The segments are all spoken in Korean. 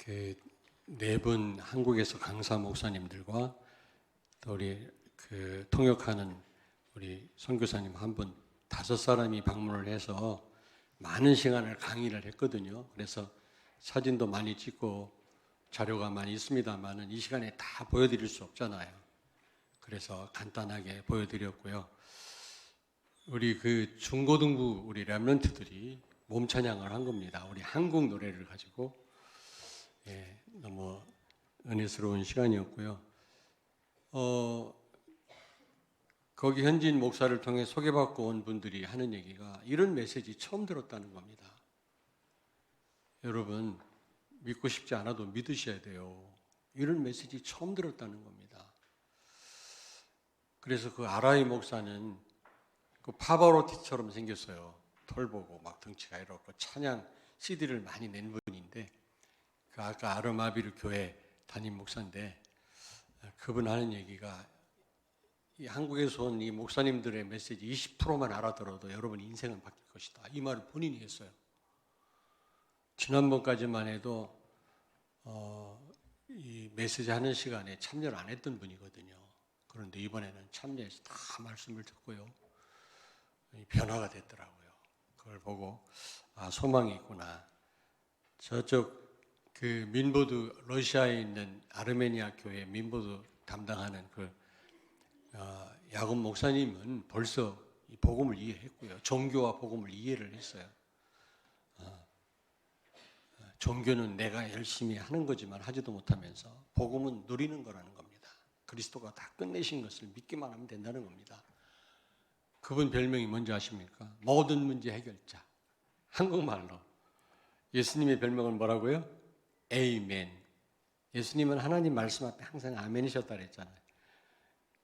그 네 분 한국에서 강사 목사님들과 또 우리 그 통역하는 우리 선교사님 한 분, 5사람이 방문을 해서 많은 시간을 강의를 했거든요. 그래서 사진도 많이 찍고 자료가 많이 있습니다만은 이 시간에 다 보여드릴 수 없잖아요. 그래서 간단하게 보여드렸고요. 우리 그 중고등부 우리 랩런트들이 몸 찬양을 한 겁니다. 우리 한국 노래를 가지고 너무 은혜스러운 시간이었고요. 거기 현지인 목사를 통해 소개받고 온 분들이 하는 얘기가 이런 메시지 처음 들었다는 겁니다. 여러분 믿고 싶지 않아도 믿으셔야 돼요. 이런 메시지 처음 들었다는 겁니다. 그래서 그 아라이 목사는 그 파바로티처럼 생겼어요. 털 보고 막 덩치가 이렇고 찬양 CD를 많이 낸 분인데 그 아까 아르마비르 교회 담임 목사인데 그분 하는 얘기가 이 한국에서 온 이 목사님들의 메시지 20%만 알아들어도 여러분 인생은 바뀔 것이다. 이 말을 본인이 했어요. 지난번까지만 해도 이 메시지 하는 시간에 참여를 안 했던 분이거든요. 그런데 이번에는 참여해서 다 말씀을 듣고요. 변화가 됐더라고요. 그걸 보고 소망이 있구나. 저쪽 그 민보드 러시아에 있는 아르메니아 교회 민보드 담당하는 그 야곱 목사님은 벌써 이 복음을 이해했고요. 종교와 복음을 이해를 했어요. 종교는 내가 열심히 하는 거지만 하지도 못하면서 복음은 누리는 거라는 겁니다. 그리스도가 다 끝내신 것을 믿기만 하면 된다는 겁니다. 그분 별명이 뭔지 아십니까? 모든 문제 해결자. 한국말로. 예수님의 별명은 뭐라고요? 에이멘. 예수님은 하나님 말씀 앞에 항상 아멘이셨다 그랬잖아요.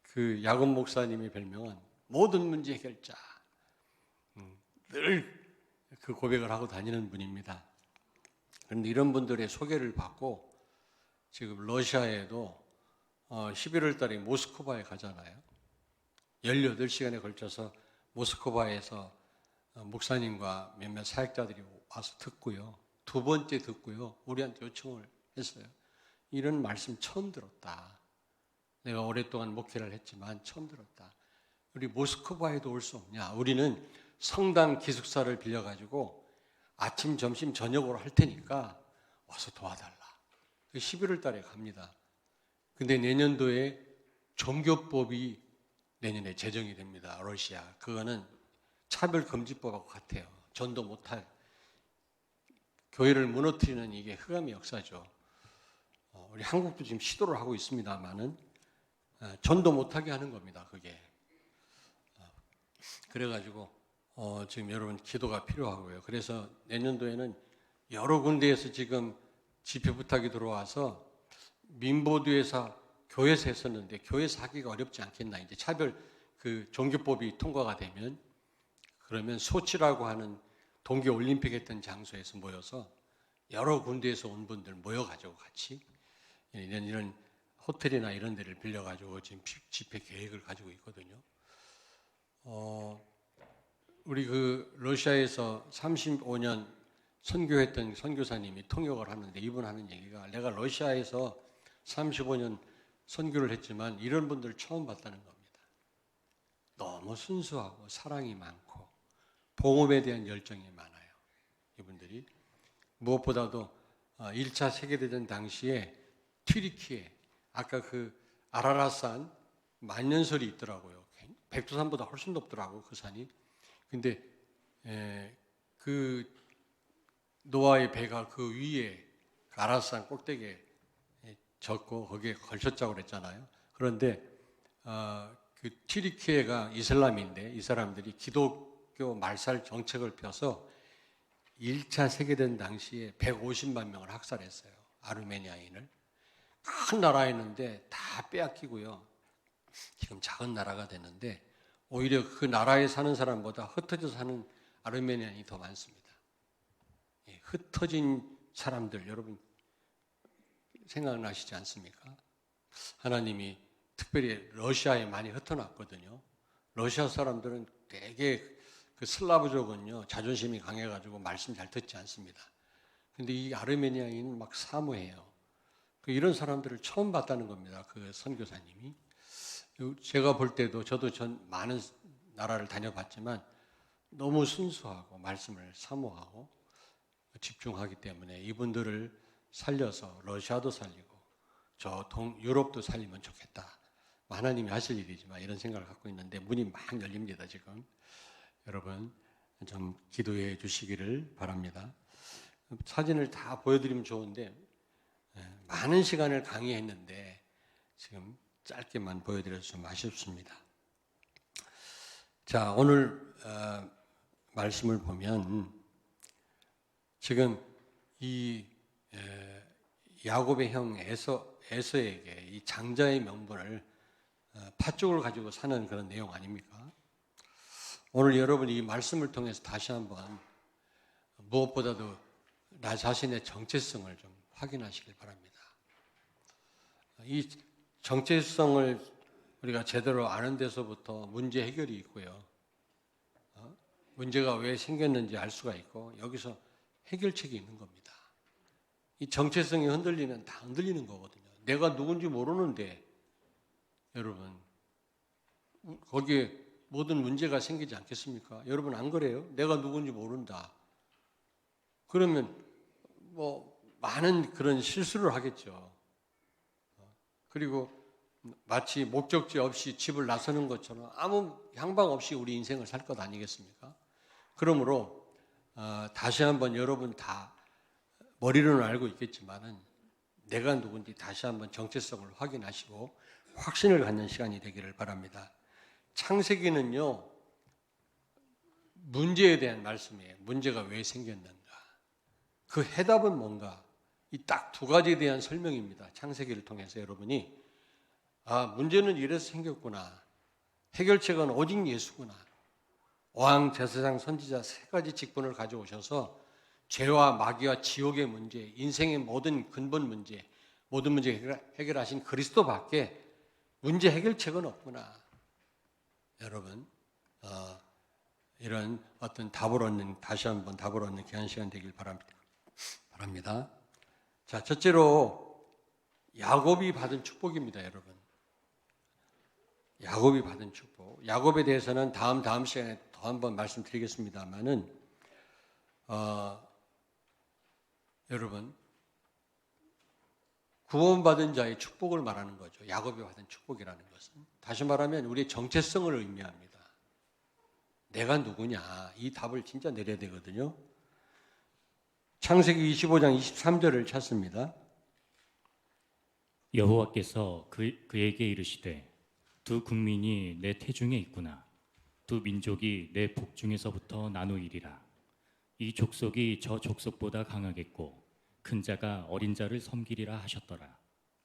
그 야곱 목사님의 별명은 모든 문제 해결자. 늘 그 고백을 하고 다니는 분입니다. 그런데 이런 분들의 소개를 받고 지금 러시아에도 11월 달에 모스크바에 가잖아요. 18시간에 걸쳐서 모스크바에서 목사님과 몇몇 사역자들이 와서 듣고요. 두 번째 듣고요. 우리한테 요청을 했어요. 이런 말씀 처음 들었다. 내가 오랫동안 목회를 했지만 처음 들었다. 우리 모스크바에도 올 수 없냐? 우리는 성당 기숙사를 빌려가지고 아침, 점심, 저녁으로 할 테니까 와서 도와달라. 11월 달에 갑니다. 근데 내년도에 종교법이 내년에 제정이 됩니다. 러시아. 그거는 차별금지법하고 같아요. 전도 못할. 교회를 무너뜨리는 이게 흑암의 역사죠. 우리 한국도 지금 시도를 하고 있습니다만은 전도 못하게 하는 겁니다. 그게. 그래가지고 지금 여러분 기도가 필요하고요. 그래서 내년도에는 여러 군데에서 지금 집회 부탁이 들어와서 민보드에서 교회에서 했었는데 교회에서 하기가 어렵지 않겠나. 이제 차별 그 종교법이 통과가 되면 그러면 소치라고 하는 동계올림픽 했던 장소에서 모여서 여러 군데에서 온 분들 모여가지고 같이 이런 호텔이나 이런 데를 빌려가지고 지금 집회 계획을 가지고 있거든요. 우리 그 러시아에서 35년 선교했던 선교사님이 통역을 하는데 이분 하는 얘기가 내가 러시아에서 35년 선교를 했지만 이런 분들 처음 봤다는 겁니다. 너무 순수하고 사랑이 많고 복음에 대한 열정이 많아요. 이분들이 무엇보다도 1차 세계대전 당시에 튀르키예 아까 그 아라라산 만년설이 있더라고요. 백두산보다 훨씬 높더라고 그 산이. 근데 그 노아의 배가 그 위에 그 아라라산 꼭대기에 졌고 거기에 걸쳤다고 그랬잖아요. 그런데 그 튀르키예가 이슬람인데 이 사람들이 기독교 말살 정책을 펴서 1차 세계대전 당시에 150만 명을 학살했어요. 아르메니아인을. 큰 나라였는데 다 빼앗기고요. 지금 작은 나라가 됐는데 오히려 그 나라에 사는 사람보다 흩어져 사는 아르메니아인이 더 많습니다. 흩어진 사람들 여러분 생각나시지 않습니까? 하나님이 특별히 러시아에 많이 흩어놨거든요. 러시아 사람들은 되게 그 슬라브족은요 자존심이 강해가지고 말씀 잘 듣지 않습니다. 근데 이 아르메니아인 막 사모해요. 이런 사람들을 처음 봤다는 겁니다. 그 선교사님이. 제가 볼 때도 저도 많은 나라를 다녀봤지만 너무 순수하고 말씀을 사모하고 집중하기 때문에 이분들을 살려서 러시아도 살리고 저 유럽도 살리면 좋겠다. 하나님이 하실 일이지만 이런 생각을 갖고 있는데 문이 막 열립니다. 지금 여러분 좀 기도해 주시기를 바랍니다. 사진을 다 보여드리면 좋은데 많은 시간을 강의했는데 지금 짧게만 보여드려서 좀 아쉽습니다. 자, 오늘 말씀을 보면 지금 이 야곱의 형 에서에게 이 장자의 명분을 팥죽을 가지고 사는 그런 내용 아닙니까? 오늘 여러분이 이 말씀을 통해서 다시 한번 무엇보다도 나 자신의 정체성을 좀 확인하시길 바랍니다. 이 정체성을 우리가 제대로 아는 데서부터 문제 해결이 있고요. 문제가 왜 생겼는지 알 수가 있고 여기서 해결책이 있는 겁니다. 이 정체성이 흔들리면 다 흔들리는 거거든요. 내가 누군지 모르는데 여러분 거기에 모든 문제가 생기지 않겠습니까? 여러분 안 그래요? 내가 누군지 모른다. 그러면 많은 그런 실수를 하겠죠. 그리고 마치 목적지 없이 집을 나서는 것처럼 아무 향방 없이 우리 인생을 살 것 아니겠습니까? 그러므로 다시 한번 여러분 다 머리로는 알고 있겠지만은 내가 누군지 다시 한번 정체성을 확인하시고 확신을 갖는 시간이 되기를 바랍니다. 창세기는요 문제에 대한 말씀이에요. 문제가 왜 생겼는가? 그 해답은 뭔가? 이 딱 두 가지에 대한 설명입니다. 창세기를 통해서 여러분이 문제는 이래서 생겼구나. 해결책은 오직 예수구나. 왕, 제사장, 선지자 세 가지 직분을 가져오셔서 죄와 마귀와 지옥의 문제, 인생의 모든 근본 문제, 모든 문제 해결하신 그리스도밖에 문제 해결책은 없구나. 여러분 이런 어떤 답을 얻는 다시 한번 답을 얻는 귀한 시간 되길 바랍니다. 자, 첫째로 야곱이 받은 축복입니다, 여러분. 야곱이 받은 축복. 야곱에 대해서는 다음 시간에 더 한번 말씀드리겠습니다만은 여러분 구원받은 자의 축복을 말하는 거죠. 야곱이 받은 축복이라는 것은 다시 말하면 우리의 정체성을 의미합니다. 내가 누구냐 이 답을 진짜 내려야 되거든요. 창세기 25장 23절을 찾습니다. 여호와께서 그에게 이르시되 두 국민이 내 태중에 있구나. 두 민족이 내 복중에서부터 나누이리라. 이 족속이 저 족속보다 강하겠고 큰 자가 어린 자를 섬기리라 하셨더라.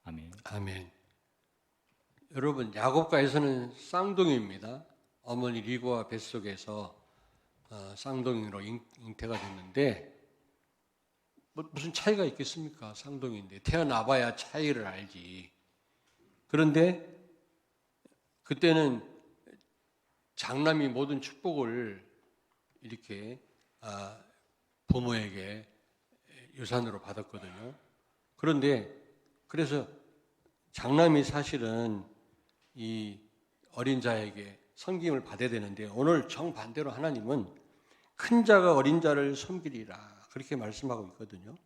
아멘. 아멘. 여러분 야곱과 에서는 쌍둥이입니다. 어머니 리고와 뱃속에서 쌍둥이로 잉태가 됐는데 무슨 차이가 있겠습니까? 쌍둥이인데 태어나봐야 차이를 알지. 그런데 그때는 장남이 모든 축복을 이렇게 부모에게 유산으로 받았거든요. 그런데 그래서 장남이 사실은 이 어린 자에게 섬김을 받아야 되는데 오늘 정반대로 하나님은 큰 자가 어린 자를 섬기리라 그렇게 말씀하고 있거든요.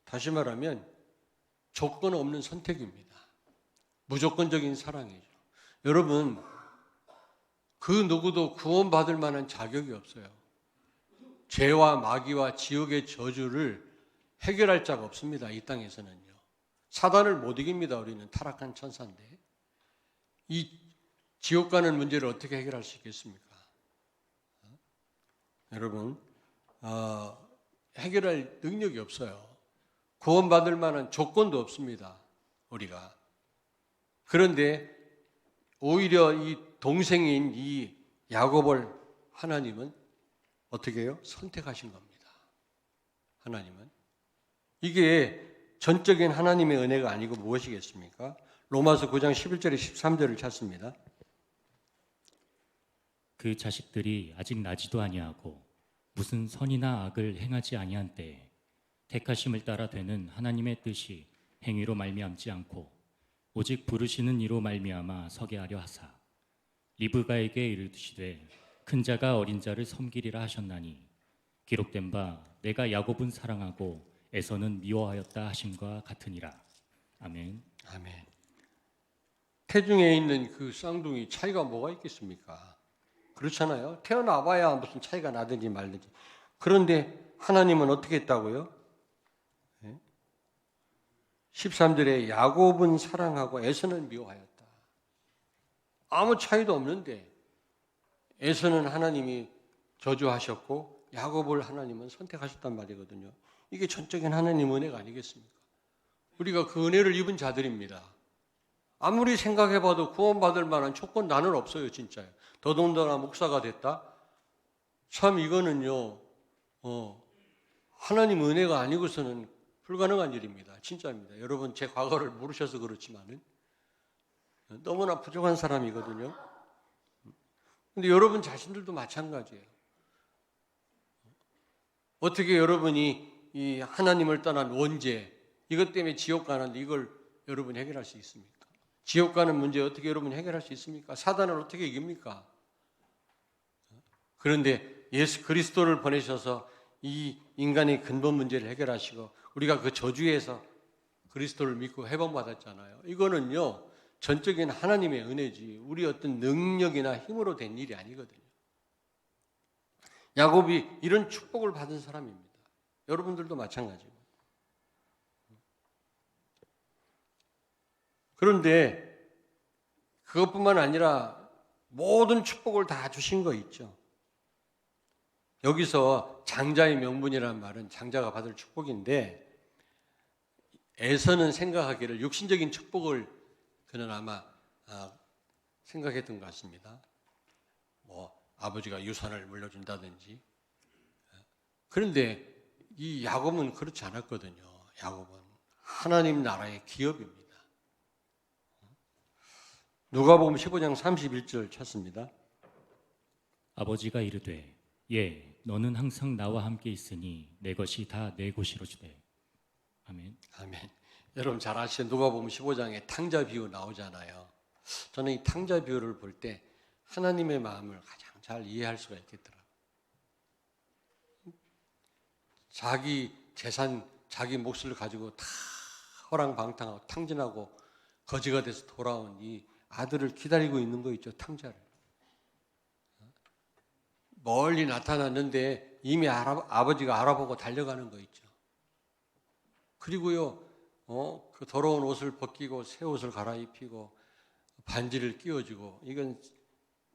다시 말하면 조건 없는 선택입니다. 무조건적인 사랑이죠. 여러분 그 누구도 구원받을 만한 자격이 없어요. 죄와 마귀와 지옥의 저주를 해결할 자가 없습니다. 이 땅에서는요. 사단을 못 이깁니다. 우리는 타락한 천사인데 이 지옥 가는 문제를 어떻게 해결할 수 있겠습니까? 여러분 해결할 능력이 없어요. 구원받을 만한 조건도 없습니다. 우리가. 그런데 오히려 이 동생인 이 야곱을 하나님은 어떻게 해요? 선택하신 겁니다. 하나님은. 이게 전적인 하나님의 은혜가 아니고 무엇이겠습니까? 로마서 9장 11절에 13절을 찾습니다. 그 자식들이 아직 나지도 아니하고 무슨 선이나 악을 행하지 아니한 때에 택하심을 따라 되는 하나님의 뜻이 행위로 말미암지 않고 오직 부르시는 이로 말미암아 서게 하려 하사 리브가에게 이르시되 큰 자가 어린 자를 섬기리라 하셨나니 기록된 바 내가 야곱은 사랑하고 에서는 미워하였다 하심과 같으니라. 아멘. 아멘. 태중에 있는 그 쌍둥이 차이가 뭐가 있겠습니까? 그렇잖아요. 태어나봐야 무슨 차이가 나든지 말든지. 그런데 하나님은 어떻게 했다고요? 13절에 야곱은 사랑하고 에서는 미워하였다. 아무 차이도 없는데 에서는 하나님이 저주하셨고 야곱을 하나님은 선택하셨단 말이거든요. 이게 전적인 하나님 은혜가 아니겠습니까? 우리가 그 은혜를 입은 자들입니다. 아무리 생각해봐도 구원받을 만한 조건 나는 없어요, 진짜요. 더더군다나 목사가 됐다? 참 이거는요, 하나님 은혜가 아니고서는 불가능한 일입니다. 진짜입니다. 여러분 제 과거를 모르셔서 그렇지만은 너무나 부족한 사람이거든요. 근데 여러분 자신들도 마찬가지예요. 어떻게 여러분이 이 하나님을 떠난 원죄, 이것 때문에 지옥 가는데 이걸 여러분이 해결할 수 있습니까? 지옥 가는 문제 어떻게 여러분이 해결할 수 있습니까? 사단을 어떻게 이깁니까? 그런데 예수 그리스도를 보내셔서 이 인간의 근본 문제를 해결하시고 우리가 그 저주에서 그리스도를 믿고 해방받았잖아요. 이거는요, 전적인 하나님의 은혜지 우리 어떤 능력이나 힘으로 된 일이 아니거든요. 야곱이 이런 축복을 받은 사람입니다. 여러분들도 마찬가지고. 그런데 그것뿐만 아니라 모든 축복을 다 주신 거 있죠. 여기서 장자의 명분이라는 말은 장자가 받을 축복인데 에서는 생각하기를 육신적인 축복을 그는 아마 생각했던 것 같습니다. 뭐 아버지가 유산을 물려준다든지. 그런데 이 야곱은 그렇지 않았거든요. 야곱은 하나님 나라의 기업입니다. 누가복음 15장 31절 찾습니다. 아버지가 이르되 예 너는 항상 나와 함께 있으니 내 것이 다 내 것이로주되. 아멘. 아멘. 여러분 잘 아시는 누가복음 15장에 탕자 비유 나오잖아요. 저는 이 탕자 비유를 볼 때 하나님의 마음을 가장 잘 이해할 수가 있겠더라고요. 자기 재산, 자기 몫을 가지고 다 허랑방탕하고 탕진하고 거지가 돼서 돌아온 이 아들을 기다리고 있는 거 있죠, 탕자를. 멀리 나타났는데 이미 아버지가 알아보고 달려가는 거 있죠. 그리고요, 그 더러운 옷을 벗기고 새 옷을 갈아입히고 반지를 끼워주고, 이건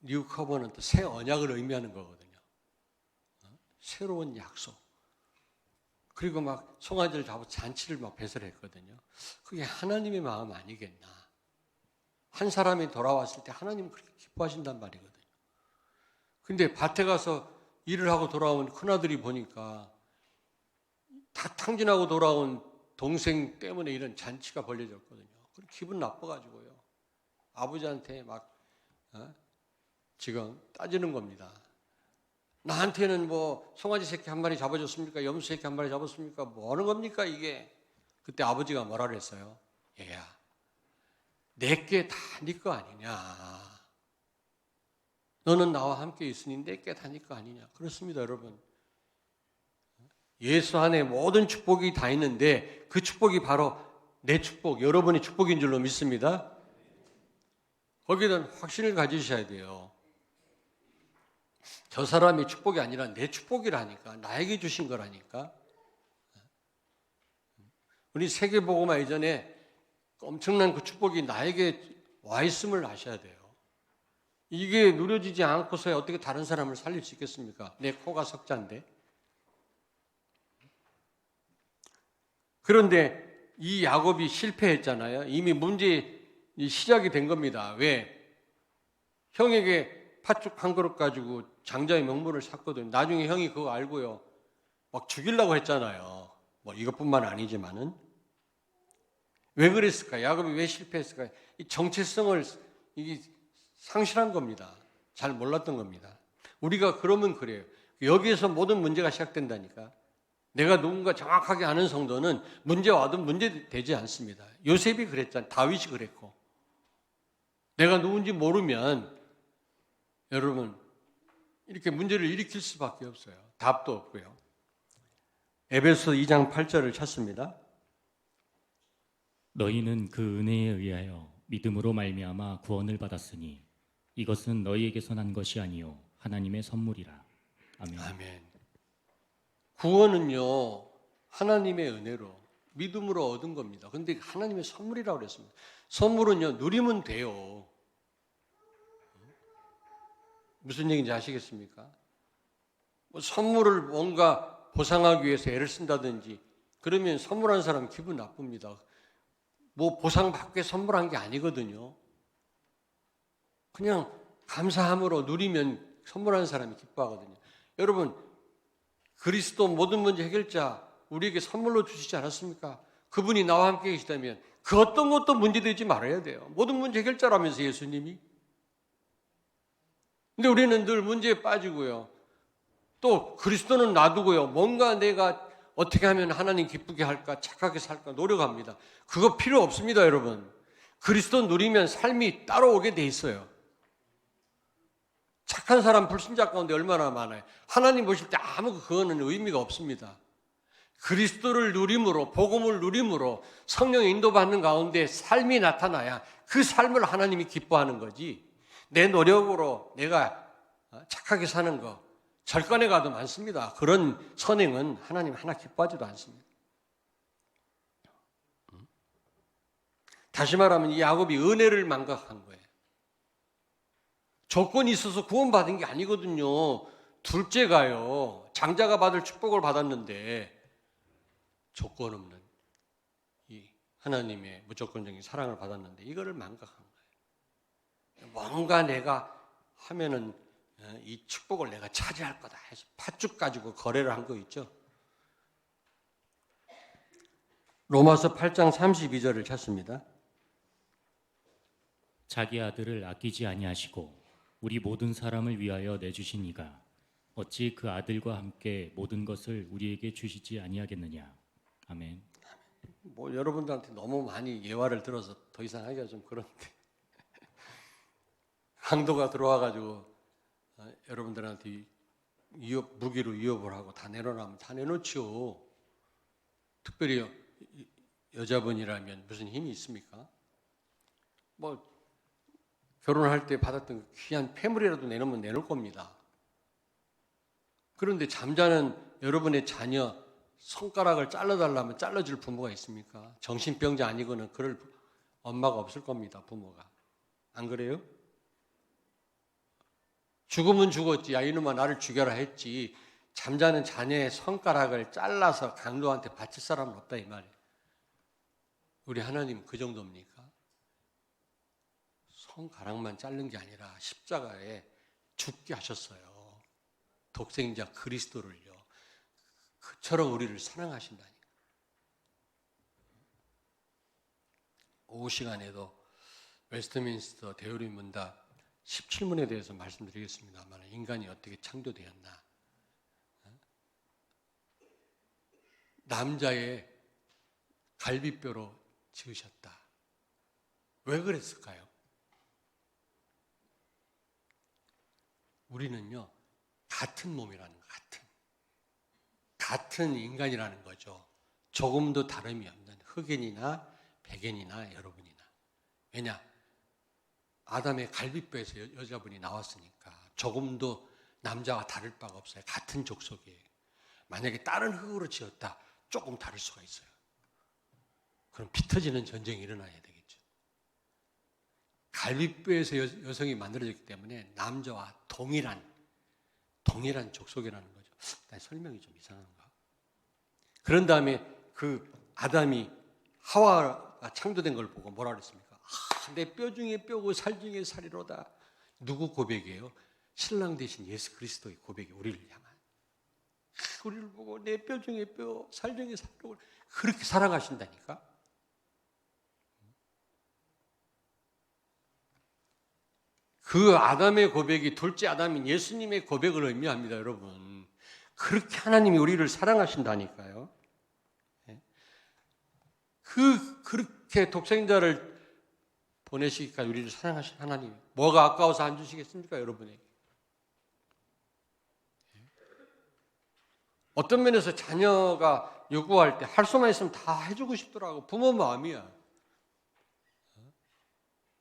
뉴 커버넌트, 새 언약을 의미하는 거거든요. 새로운 약속. 그리고 막 송아지를 잡아 잔치를 막 배설했거든요. 그게 하나님의 마음 아니겠나. 한 사람이 돌아왔을 때 하나님은 그렇게 기뻐하신단 말이거든요. 근데 밭에 가서 일을 하고 돌아온 큰아들이 보니까 다 탕진하고 돌아온 동생 때문에 이런 잔치가 벌려졌거든요. 그럼 기분 나빠가지고요. 아버지한테 막 지금 따지는 겁니다. 나한테는 뭐 송아지 새끼 한 마리 잡아줬습니까? 염소 새끼 한 마리 잡았습니까? 뭐 하는 겁니까 이게? 그때 아버지가 뭐라 그랬어요? 얘야, 내게 다 네 거 아니냐. 너는 나와 함께 있으니 내게 다 네 거 아니냐. 그렇습니다, 여러분. 예수 안에 모든 축복이 다 있는데 그 축복이 바로 내 축복, 여러분의 축복인 줄로 믿습니다. 거기에 확신을 가지셔야 돼요. 저 사람이 축복이 아니라 내 축복이라니까, 나에게 주신 거라니까. 우리 세계복음화 이전에 엄청난 그 축복이 나에게 와 있음을 아셔야 돼요. 이게 누려지지 않고서야 어떻게 다른 사람을 살릴 수 있겠습니까? 내 코가 석자인데. 그런데 이 야곱이 실패했잖아요. 이미 문제 시작이 된 겁니다. 왜? 형에게 팥죽 한 그릇 가지고 장자의 명분을 샀거든요. 나중에 형이 그거 알고요, 막 죽이려고 했잖아요. 뭐 이것뿐만 아니지만은. 왜 그랬을까? 야곱이 왜 실패했을까? 이 정체성을 이게 상실한 겁니다. 잘 몰랐던 겁니다. 우리가 그러면 그래요. 여기에서 모든 문제가 시작된다니까. 내가 누군가 정확하게 아는 성도는 문제 와도 문제되지 않습니다. 요셉이 그랬잖아요. 다윗이 그랬고. 내가 누군지 모르면 여러분 이렇게 문제를 일으킬 수밖에 없어요. 답도 없고요. 에베소 2장 8절을 찾습니다. 너희는 그 은혜에 의하여 믿음으로 말미암아 구원을 받았으니 이것은 너희에게서 난 것이 아니요 하나님의 선물이라. 아멘. 아멘. 구원은요 하나님의 은혜로 믿음으로 얻은 겁니다. 그런데 하나님의 선물이라고 그랬습니다. 선물은요 누리면 돼요. 무슨 얘기인지 아시겠습니까? 뭐 선물을 뭔가 보상하기 위해서 애를 쓴다든지 그러면 선물한 사람 기분 나쁩니다. 뭐 보상받게 선물한 게 아니거든요. 그냥 감사함으로 누리면 선물한 사람이 기뻐하거든요. 여러분 그리스도 모든 문제 해결자 우리에게 선물로 주시지 않았습니까? 그분이 나와 함께 계시다면 그 어떤 것도 문제되지 말아야 돼요. 모든 문제 해결자라면서 예수님이. 근데 우리는 늘 문제에 빠지고요. 또 그리스도는 놔두고요. 뭔가 내가 어떻게 하면 하나님 기쁘게 할까, 착하게 살까 노력합니다. 그거 필요 없습니다, 여러분. 그리스도 누리면 삶이 따라오게 돼 있어요. 착한 사람 불신자 가운데 얼마나 많아요. 하나님 보실 때 아무 그거는 의미가 없습니다. 그리스도를 누림으로, 복음을 누림으로 성령의 인도받는 가운데 삶이 나타나야 그 삶을 하나님이 기뻐하는 거지. 내 노력으로 내가 착하게 사는 거 절간에 가도 많습니다. 그런 선행은 하나님 하나 기뻐하지도 않습니다. 다시 말하면 이 야곱이 은혜를 망각한 거예요. 조건이 있어서 구원받은 게 아니거든요. 둘째가요. 장자가 받을 축복을 받았는데 조건 없는 이 하나님의 무조건적인 사랑을 받았는데 이거를 망각한 거예요. 뭔가 내가 하면은 이 축복을 내가 차지할 거다 해서 팥죽 가지고 거래를 한 거 있죠. 로마서 8장 32절을 찾습니다. 자기 아들을 아끼지 아니하시고 우리 모든 사람을 위하여 내주신 이가 어찌 그 아들과 함께 모든 것을 우리에게 주시지 아니하겠느냐. 아멘. 뭐 여러분들한테 너무 많이 예화를 들어서 더 이상 하기가 좀 그런데 강도가 들어와가지고 여러분들한테 무기로 위협을 하고 다 내놓으라면 다 내놓지요. 특별히 여자분이라면 무슨 힘이 있습니까? 뭐 결혼할 때 받았던 귀한 폐물이라도 내놓으면 내놓을 겁니다. 그런데 잠자는 여러분의 자녀 손가락을 잘라달라면 잘라줄 부모가 있습니까? 정신병자 아니고는 그럴 엄마가 없을 겁니다. 부모가. 안 그래요? 죽으면 죽었지. 야 이놈아 나를 죽여라 했지. 잠자는 자녀의 손가락을 잘라서 강도한테 바칠 사람은 없다 이 말이에요. 우리 하나님 그 정도입니까? 손가락만 자른 게 아니라 십자가에 죽게 하셨어요. 독생자 그리스도를요. 그처럼 우리를 사랑하신다니까. 오후 시간에도 웨스트민스터 대우리 문답 17문에 대해서 말씀드리겠습니다만 인간이 어떻게 창조되었나. 남자의 갈비뼈로 지으셨다. 왜 그랬을까요? 우리는요 같은 몸이라는 거, 같은 인간이라는 거죠. 조금도 다름이 없는 흑인이나 백인이나 여러분이나. 왜냐? 아담의 갈비뼈에서 여자분이 나왔으니까 조금도 남자와 다를 바가 없어요. 같은 족속이에요. 만약에 다른 흙으로 지었다 조금 다를 수가 있어요. 그럼 피 터지는 전쟁이 일어나야 되겠죠. 갈비뼈에서 여성이 만들어졌기 때문에 남자와 동일한 족속이라는 거죠. 설명이 좀 이상한가? 그런 다음에 그 아담이 하와가 창조된 걸 보고 뭐라 그랬습니까? 내 뼈 중에 뼈고 살 중에 살이로다. 누구 고백이에요? 신랑 대신 예수 그리스도의 고백이 우리를 향한. 우리를 보고 내 뼈 중에 뼈, 살 중에 살로 그렇게 사랑하신다니까. 그 아담의 고백이 둘째 아담인 예수님의 고백을 의미합니다, 여러분. 그렇게 하나님이 우리를 사랑하신다니까요. 그렇게 독생자를 보내시기까지 우리를 사랑하신 하나님, 뭐가 아까워서 안 주시겠습니까, 여러분에게? 어떤 면에서 자녀가 요구할 때 할 수만 있으면 다 해주고 싶더라고. 부모 마음이야.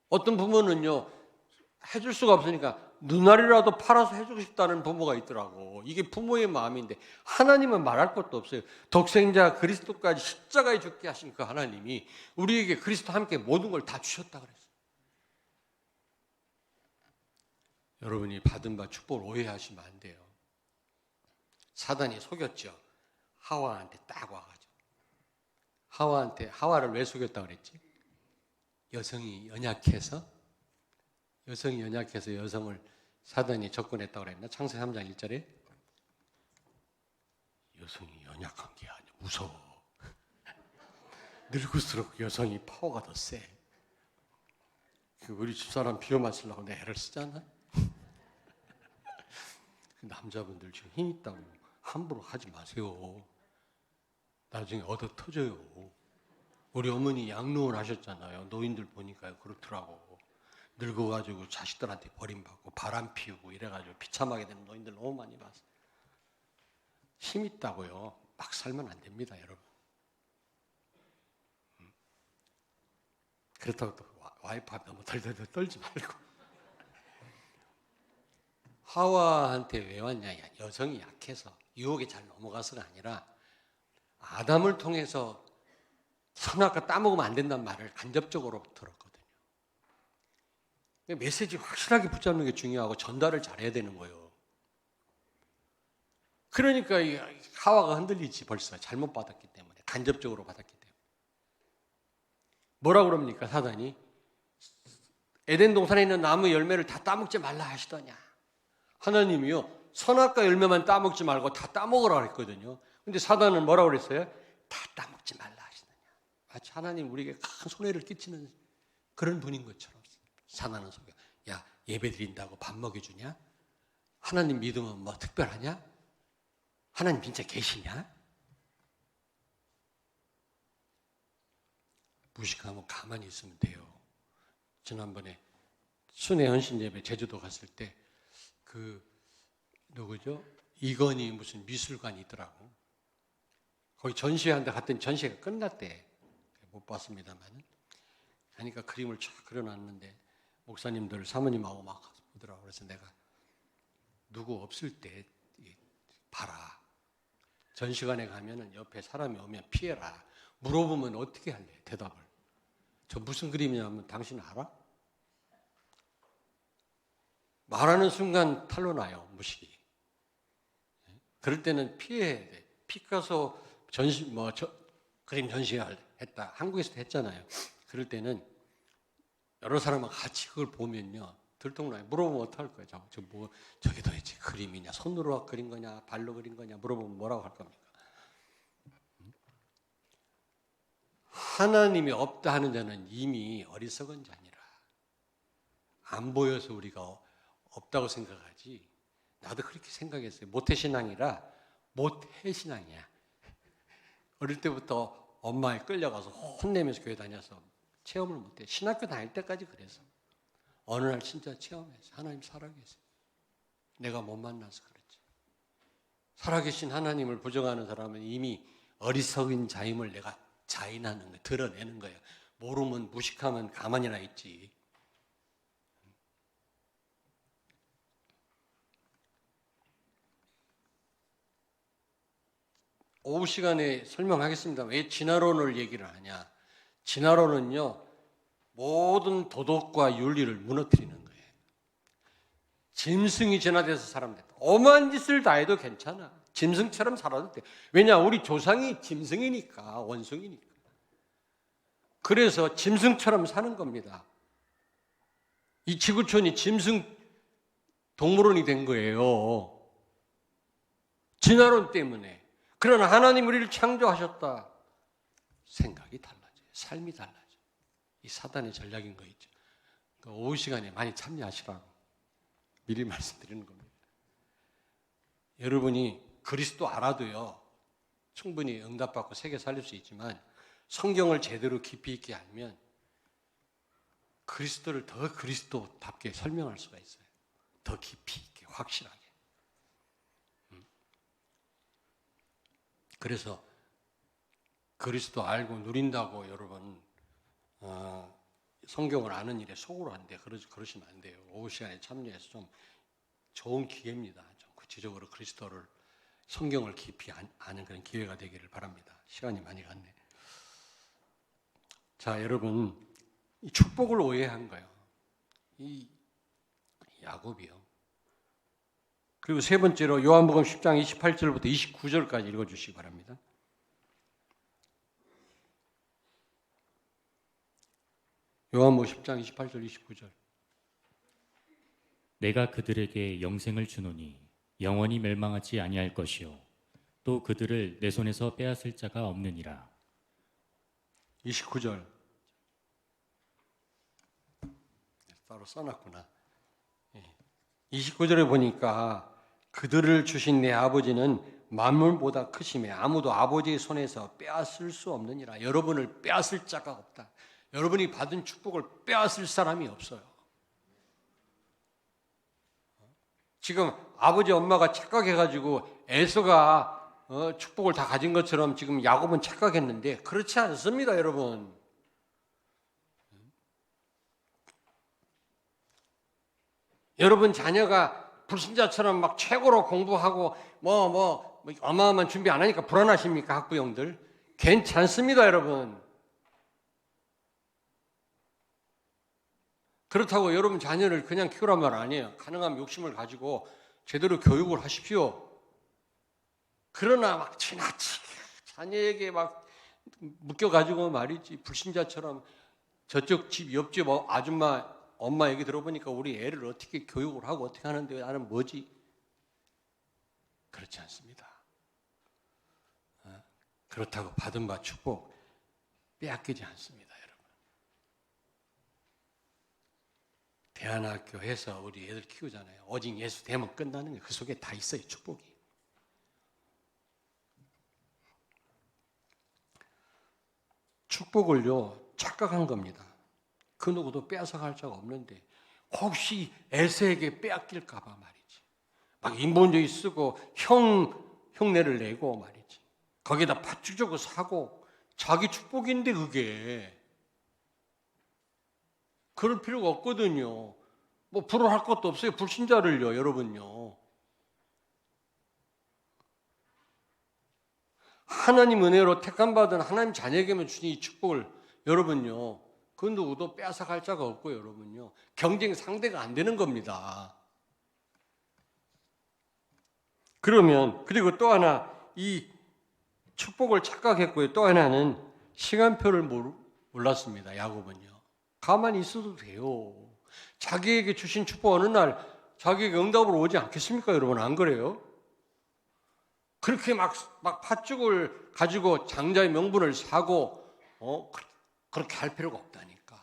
어떤 부모는요, 해줄 수가 없으니까 눈알이라도 팔아서 해주고 싶다는 부모가 있더라고. 이게 부모의 마음인데 하나님은 말할 것도 없어요. 독생자 그리스도까지 십자가에 죽게 하신 그 하나님이 우리에게 그리스도와 함께 모든 걸 다 주셨다 그랬어요. 여러분이 받은 바 축복을 오해하시면 안 돼요. 사단이 속였죠. 하와한테 딱 와가지고. 하와를 왜 속였다고 그랬지? 여성이 연약해서 여성을 사단이 접근했다고 그랬나? 창세기 3장 1절에 여성이 연약한 게 아니야. 무서워. 늙을수록 여성이 파워가 더 세. 우리 집사람 비유 맞추려고 내 애를 쓰잖아. 남자분들 지금 힘 있다고 함부로 하지 마세요. 나중에 얻어 터져요. 우리 어머니 양로원 하셨잖아요. 노인들 보니까 그렇더라고. 늙어가지고 자식들한테 버림받고 바람 피우고 이래가지고 비참하게 되는 노인들 너무 많이 봤어요. 힘 있다고요. 막 살면 안 됩니다, 여러분. 그렇다고 또 와이프한테 너무 덜덜덜 떨지 말고. 하와한테 왜 왔냐? 여성이 약해서 유혹에 잘 넘어가서가 아니라 아담을 통해서 선악과 따먹으면 안 된다는 말을 간접적으로 들었거든요. 메시지 확실하게 붙잡는 게 중요하고 전달을 잘해야 되는 거예요. 그러니까 이 하와가 흔들리지 벌써 잘못 받았기 때문에 간접적으로 받았기 때문에. 뭐라 그럽니까 사단이? 에덴 동산에 있는 나무 열매를 다 따먹지 말라 하시더냐. 하나님이요 선악과 열매만 따먹지 말고 다 따먹으라 그랬거든요. 근데 사단은 뭐라고 그랬어요? 다 따먹지 말라 하시더냐. 마치 하나님 우리에게 큰 손해를 끼치는 그런 분인 것처럼 사단은 속여. 야 예배 드린다고 밥 먹여주냐? 하나님 믿으면 뭐 특별하냐? 하나님 진짜 계시냐? 무식하면 가만히 있으면 돼요. 지난번에 순회 헌신 예배 제주도 갔을 때 누구죠? 이건희 무슨 미술관이 있더라고. 거기 전시회한데 갔더니 전시회가 끝났대. 못 봤습니다만. 하니까 그림을 쫙 그려놨는데 목사님들 사모님하고 막 오더라고. 그래서 내가 누구 없을 때 봐라. 전시관에 가면은 옆에 사람이 오면 피해라. 물어보면 어떻게 할래? 대답을. 저 무슨 그림이냐면 당신 알아? 말하는 순간 탄로나요. 무식이. 그럴 때는 피해야 돼. 피카소 그림 전시회 했다. 한국에서도 했잖아요. 그럴 때는 여러 사람과 같이 그걸 보면요. 들통나요. 물어보면 어떡할 거예요? 저게 도대체 그림이냐? 손으로 그린 거냐? 발로 그린 거냐? 물어보면 뭐라고 할 겁니까? 하나님이 없다 하는 자는 이미 어리석은 자니라. 안 보여서 우리가 없다고 생각하지. 나도 그렇게 생각했어요. 모태신앙이라 모태신앙이야. 어릴 때부터 엄마에 끌려가서 혼내면서 교회 다녀서 체험을 못해. 신학교 다닐 때까지 그래서. 어느 날 진짜 체험했어요. 하나님 살아계세요. 내가 못 만나서 그랬지. 살아계신 하나님을 부정하는 사람은 이미 어리석은 자임을 내가 자인하는 거예요. 드러내는 거예요. 모르면 무식하면 가만히나 있지. 오후 시간에 설명하겠습니다. 왜 진화론을 얘기를 하냐? 진화론은요, 모든 도덕과 윤리를 무너뜨리는 거예요. 짐승이 진화돼서 사람 됐다. 엄한 짓을 다 해도 괜찮아. 짐승처럼 살아도 돼. 왜냐? 우리 조상이 짐승이니까, 원숭이니까. 그래서 짐승처럼 사는 겁니다. 이 지구촌이 짐승 동물원이 된 거예요. 진화론 때문에. 그러나 하나님 우리를 창조하셨다. 생각이 달라져요. 삶이 달라져요. 이 사단의 전략인 거 있죠. 오후 시간에 많이 참여하시라고 미리 말씀드리는 겁니다. 여러분이 그리스도 알아도요, 충분히 응답받고 세계 살릴 수 있지만 성경을 제대로 깊이 있게 알면 그리스도를 더 그리스도답게 설명할 수가 있어요. 더 깊이 있게, 확실하게. 그래서 그리스도 알고 누린다고 여러분 성경을 아는 일에 속으로 안 돼. 그러시면 안 돼요. 오후 시간에 참여해서 좀 좋은 기회입니다. 좀 구체적으로 그리스도를, 성경을 깊이 아는 그런 기회가 되기를 바랍니다. 시간이 많이 갔네. 자, 여러분, 이 축복을 오해한 거예요. 이 야곱이요. 그리고 세 번째로 요한복음 10장 28절부터 29절까지 읽어주시기 바랍니다. 요한복음 10장 28절 29절. 내가 그들에게 영생을 주노니 영원히 멸망하지 아니할 것이요 또 그들을 내 손에서 빼앗을 자가 없느니라. 29절. 따로 써놨구나. 29절에 보니까 그들을 주신 내 아버지는 만물보다 크심에 아무도 아버지의 손에서 빼앗을 수 없느니라. 여러분을 빼앗을 자가 없다. 여러분이 받은 축복을 빼앗을 사람이 없어요. 지금 아버지 엄마가 착각해가지고 에서가 축복을 다 가진 것처럼 지금 야곱은 착각했는데 그렇지 않습니다, 여러분. 여러분 자녀가 불신자처럼 막 최고로 공부하고 뭐 어마어마한 준비 안 하니까 불안하십니까, 학부형들? 괜찮습니다, 여러분. 그렇다고 여러분 자녀를 그냥 키우란 말 아니에요. 가능한 욕심을 가지고 제대로 교육을 하십시오. 그러나 막 지나치게 자녀에게 막 묶여가지고 말이지, 불신자처럼 저쪽 집 옆집 아줌마 엄마 얘기 들어보니까 우리 애를 어떻게 교육을 하고 어떻게 하는데 나는 뭐지? 그렇지 않습니다. 그렇다고 받은 바 축복 빼앗기지 않습니다, 여러분. 대안학교에서 우리 애들 키우잖아요. 오직 예수 되면 끝나는 거예요. 그 속에 다 있어요, 축복이. 축복을요, 착각한 겁니다. 그 누구도 빼앗아갈 자가 없는데 혹시 에서에게 빼앗길까 봐 말이지. 막 인본주의 쓰고 흉내를 내고 말이지. 거기다 팥죽 주고 사고 자기 축복인데 그게. 그럴 필요가 없거든요. 뭐 불효할 것도 없어요. 불신자를요, 여러분요. 하나님 은혜로 택함받은 하나님 자녀에게만 주신 이 축복을 여러분요, 그 누구도 빼앗아갈 자가 없고 여러분요, 경쟁 상대가 안 되는 겁니다. 그러면 그리고 또 하나 이 축복을 착각했고요. 또 하나는 시간표를 몰랐습니다. 야곱은요. 가만히 있어도 돼요. 자기에게 주신 축복 어느 날 자기에게 응답으로 오지 않겠습니까, 여러분? 안 그래요? 그렇게 막 팥죽을 가지고 장자의 명분을 사고 그렇게 할 필요가 없다니까.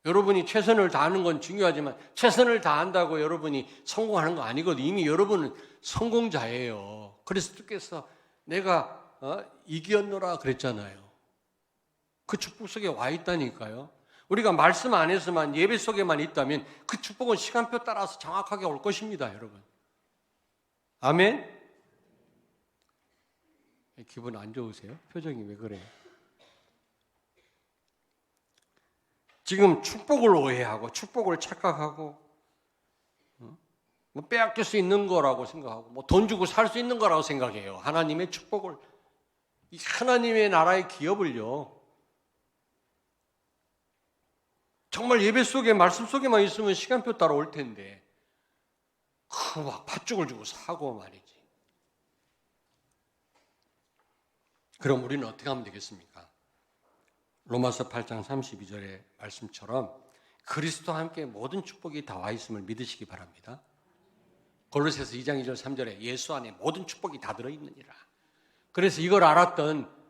여러분이 최선을 다하는 건 중요하지만 최선을 다한다고 여러분이 성공하는 거 아니거든요. 이미 여러분은 성공자예요. 그리스도께서 내가 이기었노라 그랬잖아요. 그 축복 속에 와 있다니까요. 우리가 말씀 안에서만 예배 속에만 있다면 그 축복은 시간표 따라서 정확하게 올 것입니다, 여러분. 아멘? 기분 안 좋으세요? 표정이 왜 그래요? 지금 축복을 오해하고 축복을 착각하고 뭐 빼앗길 수 있는 거라고 생각하고 뭐 돈 주고 살 수 있는 거라고 생각해요. 하나님의 축복을, 이 하나님의 나라의 기업을요, 정말 예배 속에 말씀 속에만 있으면 시간표 따라 올 텐데 그 막 팥죽을 주고 사고 말이지. 그럼 우리는 어떻게 하면 되겠습니까? 로마서 8장 32절의 말씀처럼 그리스도와 함께 모든 축복이 다 와 있음을 믿으시기 바랍니다. 골로새서 2장 2절 3절에 예수 안에 모든 축복이 다 들어있느니라. 그래서 이걸 알았던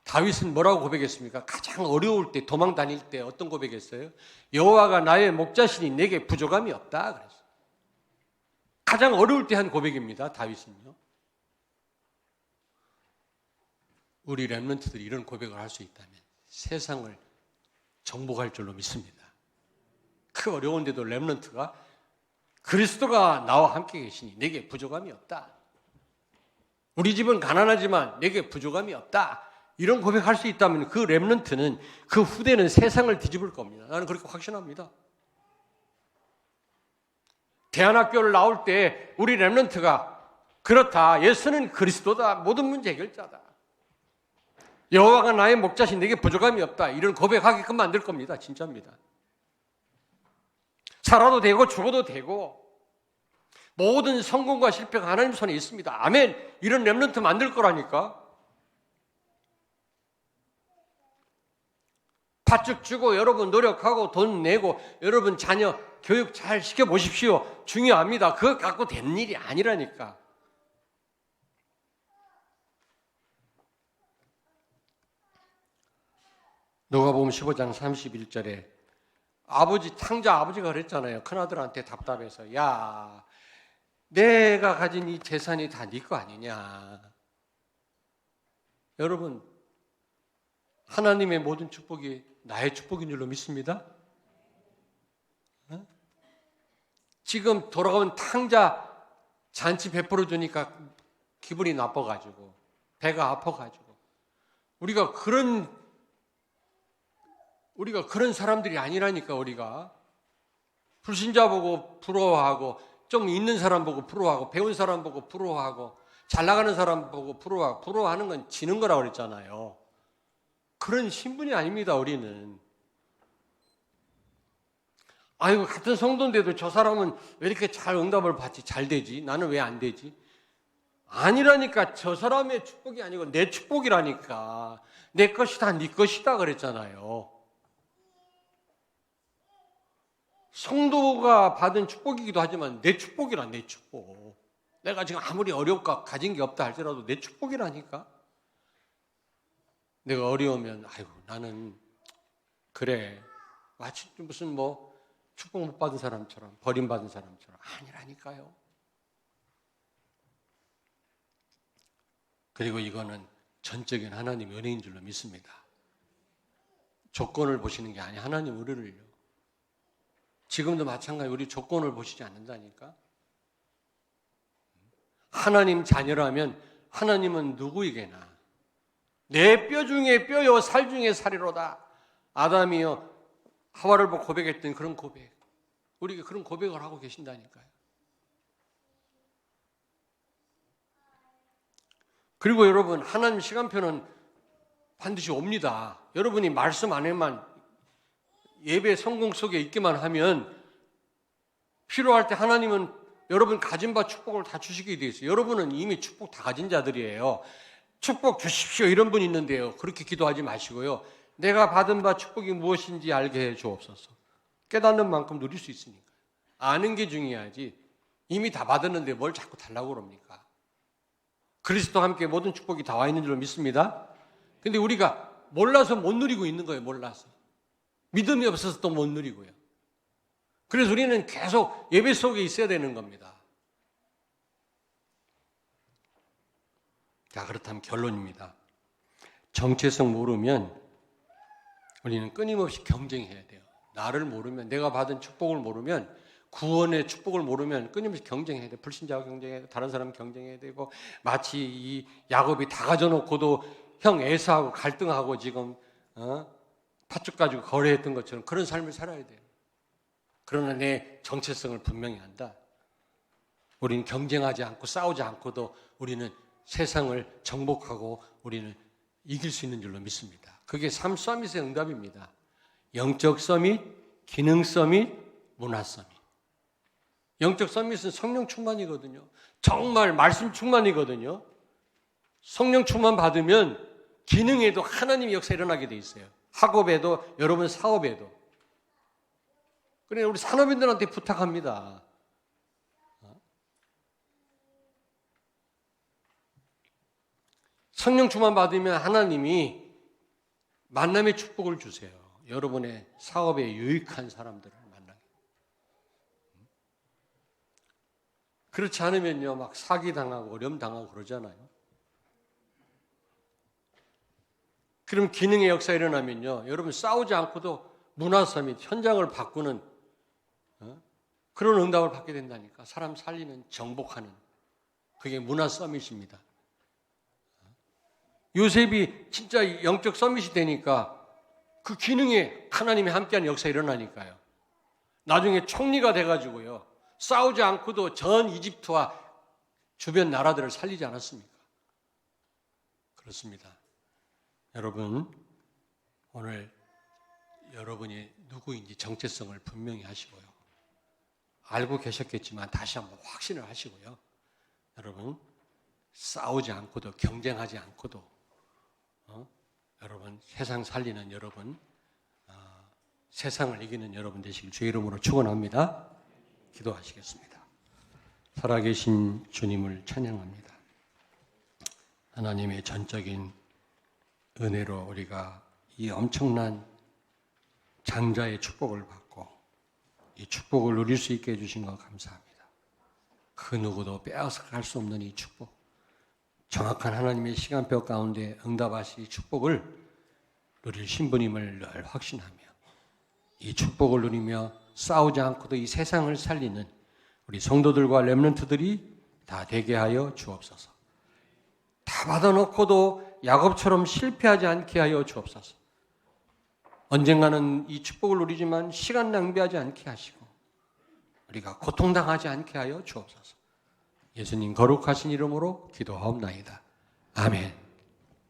다윗은 뭐라고 고백했습니까? 가장 어려울 때, 도망 다닐 때 어떤 고백했어요? 여호와가 나의 목자시니 내게 부족함이 없다 그랬어요. 가장 어려울 때 한 고백입니다. 다윗은요. 우리 렘넌트들이 이런 고백을 할 수 있다면 세상을 정복할 줄로 믿습니다. 그 어려운데도 렘넌트가 그리스도가 나와 함께 계시니 내게 부족함이 없다. 우리 집은 가난하지만 내게 부족함이 없다. 이런 고백할 수 있다면 그 렘넌트는, 그 후대는 세상을 뒤집을 겁니다. 나는 그렇게 확신합니다. 대안학교를 나올 때 우리 렘넌트가 그렇다. 예수는 그리스도다. 모든 문제 해결자다. 여호와가 나의 목자신 내게 부족함이 없다. 이런 고백하게끔 만들 겁니다. 진짜입니다. 살아도 되고 죽어도 되고 모든 성공과 실패가 하나님 손에 있습니다. 아멘. 이런 렘넌트 만들 거라니까. 팥죽 주고 여러분 노력하고 돈 내고 여러분 자녀 교육 잘 시켜보십시오. 중요합니다. 그거 갖고 된 일이 아니라니까. 누가복음 15장 31절에 탕자 아버지가 그랬잖아요. 큰아들한테 답답해서, 야, 내가 가진 이 재산이 다 네 거 아니냐. 여러분, 하나님의 모든 축복이 나의 축복인 줄로 믿습니다. 지금 돌아온 탕자 잔치 베풀어 주니까 기분이 나빠가지고 배가 아파가지고 우리가 그런 사람들이 아니라니까. 우리가 불신자 보고 부러워하고 좀 있는 사람 보고 부러워하고 배운 사람 보고 부러워하고 잘 나가는 사람 보고 부러워하고, 부러워하는 건 지는 거라고 그랬잖아요. 그런 신분이 아닙니다. 우리는. 아이고, 같은 성도인데도 저 사람은 왜 이렇게 잘 응답을 받지, 잘 되지, 나는 왜 안 되지? 아니라니까. 저 사람의 축복이 아니고 내 축복이라니까. 내 것이다, 네 것이다 그랬잖아요. 성도가 받은 축복이기도 하지만 내 축복이라. 내 축복. 내가 지금 아무리 어렵고 가진 게 없다 할지라도 내 축복이라니까. 내가 어려우면 아이고 나는 그래 마치 무슨 축복 못 받은 사람처럼, 버림받은 사람처럼. 아니라니까요. 그리고 이거는 전적인 하나님 은혜인 줄로 믿습니다. 조건을 보시는 게 아니에요. 하나님 우리를요. 지금도 마찬가지. 우리 조건을 보시지 않는다니까. 하나님 자녀라면 하나님은 누구에게나 내 뼈 중에 뼈요 살 중에 살이로다. 아담이요 하와를 보고 고백했던 그런 고백. 우리가 그런 고백을 하고 계신다니까요. 그리고 여러분, 하나님 시간표는 반드시 옵니다. 여러분이 말씀 안에만 예배 성공 속에 있기만 하면 필요할 때 하나님은 여러분 가진 바 축복을 다 주시게 돼 있어요. 여러분은 이미 축복 다 가진 자들이에요. 축복 주십시오 이런 분이 있는데요. 그렇게 기도하지 마시고요. 내가 받은 바 축복이 무엇인지 알게 해 주옵소서. 깨닫는 만큼 누릴 수 있으니까. 아는 게 중요하지. 이미 다 받았는데 뭘 자꾸 달라고 그럽니까? 그리스도와 함께 모든 축복이 다 와 있는 줄로 믿습니다. 근데 우리가 몰라서 못 누리고 있는 거예요. 몰라서. 믿음이 없어서 또 못 누리고요. 그래서 우리는 계속 예배 속에 있어야 되는 겁니다. 자, 그렇다면 결론입니다. 정체성 모르면 우리는 끊임없이 경쟁해야 돼요. 나를 모르면, 내가 받은 축복을 모르면, 구원의 축복을 모르면 끊임없이 경쟁해야 돼요. 불신자와 경쟁해야 되고 다른 사람 경쟁해야 되고, 마치 이 야곱이 다 가져놓고도 형 에사하고 갈등하고 지금 팥죽 가지고 거래했던 것처럼 그런 삶을 살아야 돼요. 그러나 내 정체성을 분명히 한다. 우리는 경쟁하지 않고 싸우지 않고도 우리는 세상을 정복하고 우리는 이길 수 있는 줄로 믿습니다. 그게 삶 서밋의 응답입니다. 영적 서밋, 기능 서밋, 문화 서밋. 영적 서밋은 성령 충만이거든요. 정말 말씀 충만이거든요. 성령 충만 받으면 기능에도 하나님의 역사 일어나게 돼 있어요. 학업에도, 여러분 사업에도. 그래, 우리 산업인들한테 부탁합니다. 성령 충만 받으면 하나님이 만남의 축복을 주세요. 여러분의 사업에 유익한 사람들을 만나게. 그렇지 않으면요, 막 사기당하고 어려움당하고 그러잖아요. 그럼 기능의 역사 일어나면요, 여러분 싸우지 않고도 문화 서밋, 현장을 바꾸는 그런 응답을 받게 된다니까. 사람 살리는, 정복하는. 그게 문화 서밋입니다. 요셉이 진짜 영적 서밋이 되니까 그 기능에 하나님이 함께하는 역사 일어나니까요. 나중에 총리가 돼가지고요, 싸우지 않고도 전 이집트와 주변 나라들을 살리지 않았습니까? 그렇습니다. 여러분, 오늘 여러분이 누구인지 정체성을 분명히 하시고요. 알고 계셨겠지만 다시 한번 확신을 하시고요. 여러분, 싸우지 않고도 경쟁하지 않고도 여러분 세상 살리는 여러분, 세상을 이기는 여러분 되시길 주의 이름으로 축원합니다. 기도하시겠습니다. 살아계신 주님을 찬양합니다. 하나님의 전적인 은혜로 우리가 이 엄청난 장자의 축복을 받고 이 축복을 누릴 수 있게 해주신 것 감사합니다. 그 누구도 빼앗아갈 수 없는 이 축복, 정확한 하나님의 시간표 가운데 응답하실 이 축복을 누릴 신부님을 늘 확신하며 이 축복을 누리며 싸우지 않고도 이 세상을 살리는 우리 성도들과 렘넌트들이 다 되게 하여 주옵소서. 다 받아놓고도 야곱처럼 실패하지 않게 하여 주옵소서. 언젠가는 이 축복을 누리지만 시간 낭비하지 않게 하시고 우리가 고통당하지 않게 하여 주옵소서. 예수님 거룩하신 이름으로 기도하옵나이다. 아멘.